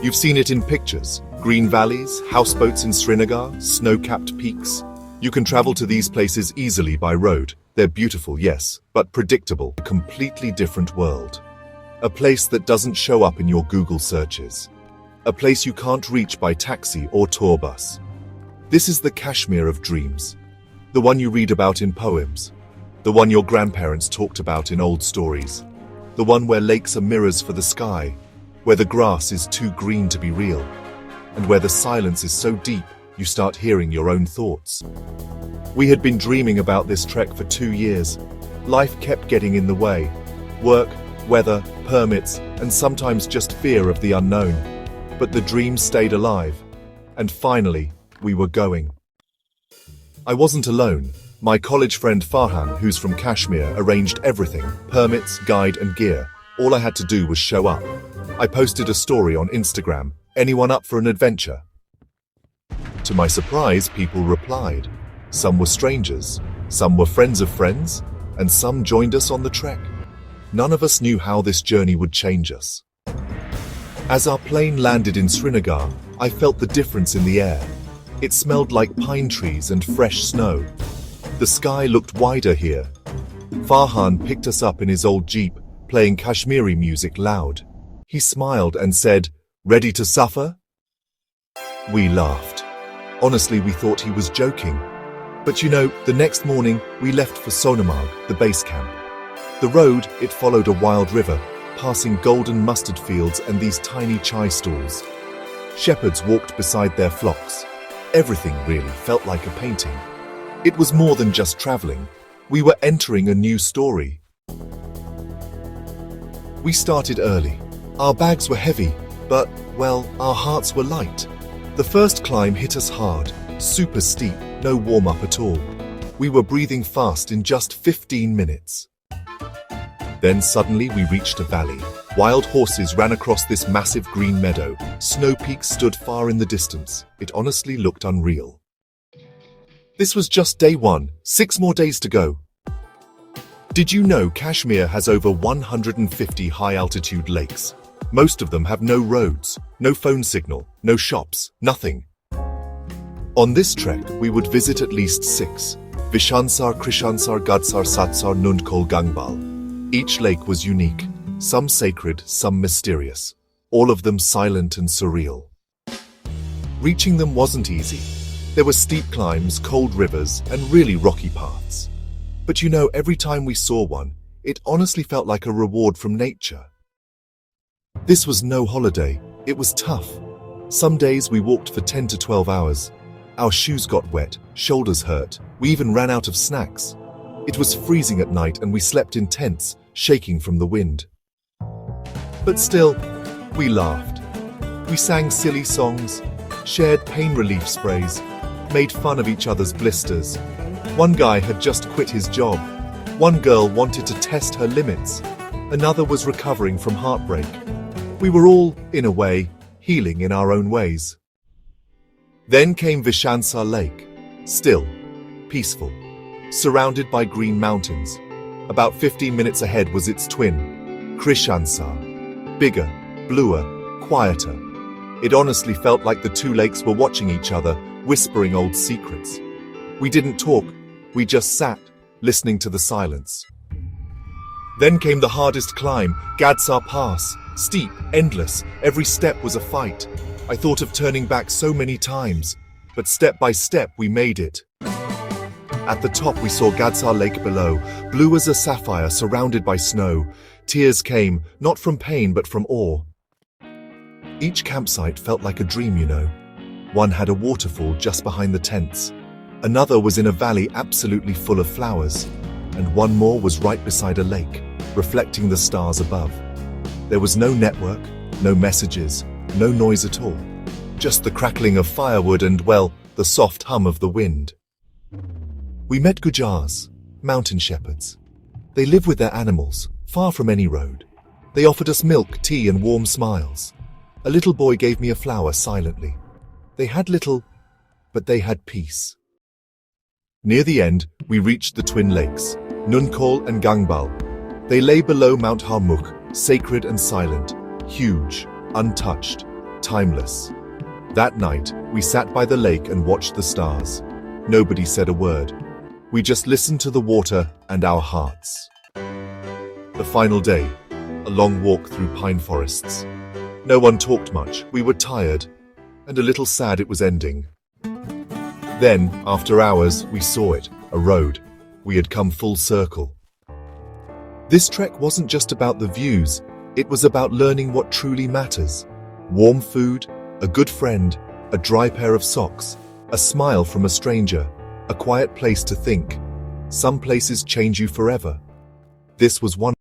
You've seen it in pictures. Green valleys, houseboats in Srinagar, snow-capped peaks. You can travel to these places easily by road. They're beautiful, yes, but predictable. A completely different world. A place that doesn't show up in your Google searches. A place you can't reach by taxi or tour bus. This is the Kashmir of dreams. The one you read about in poems. The one your grandparents talked about in old stories. The one where lakes are mirrors for the sky, where the grass is too green to be real, and where the silence is so deep you start hearing your own thoughts. We had been dreaming about this trek for 2 years. Life kept getting in the way. Work, weather, permits, and sometimes just fear of the unknown. But the dream stayed alive. And finally, we were going. I wasn't alone. My college friend Farhan, who's from Kashmir, arranged everything: permits, guide, and gear. All I had to do was show up. I posted a story on Instagram. Anyone up for an adventure? To my surprise, people replied. Some were strangers, some were friends of friends, and some joined us on the trek. None of us knew how this journey would change us. As our plane landed in Srinagar, I felt the difference in the air. It smelled like pine trees and fresh snow. The sky looked wider here. Farhan picked us up in his old Jeep, playing Kashmiri music loud. He smiled and said, "Ready to suffer?" We laughed. Honestly, we thought he was joking. But you know, the next morning, we left for Srinagar, the base camp. The road, it followed a wild river, passing golden mustard fields and these tiny chai stalls. Shepherds walked beside their flocks. Everything really felt like a painting. It was more than just traveling. We were entering a new story. We started early. Our bags were heavy, but, well, our hearts were light. The first climb hit us hard, super steep, no warm-up at all. We were breathing fast in just 15 minutes. Then suddenly we reached a valley. Wild horses ran across this massive green meadow. Snow peaks stood far in the distance. It honestly looked unreal. This was just day 1, 6 more days to go. Did you know Kashmir has over 150 high-altitude lakes? Most of them have no roads, no phone signal, no shops, nothing. On this trek, we would visit at least 6: Vishansar, Krishansar, Gadsar, Satsar, Nandkol, Gingival. Each lake was unique, some sacred, some mysterious, all of them silent and surreal. Reaching them wasn't easy. There were steep climbs, cold rivers, and really rocky paths. But you know, every time we saw one, it honestly felt like a reward from nature. This was no holiday. It was tough. Some days we walked for 10 to 12 hours. Our shoes got wet, shoulders hurt. We even ran out of snacks. It was freezing at night and we slept in tents, shaking from the wind. But still, we laughed. We sang silly songs, shared pain relief sprays, made fun of each other's blisters. One guy had just quit his job. One girl wanted to test her limits. Another was recovering from heartbreak. We were all, in a way, healing in our own ways. Then came Vishansar Lake. Still, peaceful, surrounded by green mountains. About 15 minutes ahead was its twin, Krishansar. Bigger, bluer, quieter. It honestly felt like the two lakes were watching each other, whispering old secrets. We didn't talk, we just sat, listening to the silence. Then came the hardest climb, Gadsar Pass. Steep, endless, every step was a fight. I thought of turning back so many times, but step by step we made it. At the top we saw Gadsar Lake below, blue as a sapphire surrounded by snow. Tears came, not from pain but from awe. Each campsite felt like a dream, you know. One had a waterfall just behind the tents. Another was in a valley absolutely full of flowers. And one more was right beside a lake, reflecting the stars above. There was no network, no messages, no noise at all. Just the crackling of firewood and, well, the soft hum of the wind. We met Gujars, mountain shepherds. They live with their animals, far from any road. They offered us milk, tea, and warm smiles. A little boy gave me a flower silently. They had little, but they had peace. Near the end, we reached the twin lakes, Nandkol and Gingival. They lay below Mount Harmukh, sacred and silent, huge, untouched. timeless. That night, we sat by the lake and watched the stars. Nobody said a word. We just listened to the water and our hearts. The final day, a long walk through pine forests. No one talked much. We were tired and a little sad it was ending. Then, after hours, we saw it, a road. We had come full circle. This trek wasn't just about the views, it was about learning what truly matters. Warm food, a good friend, a dry pair of socks, a smile from a stranger, a quiet place to think. Some places change you forever. This was one.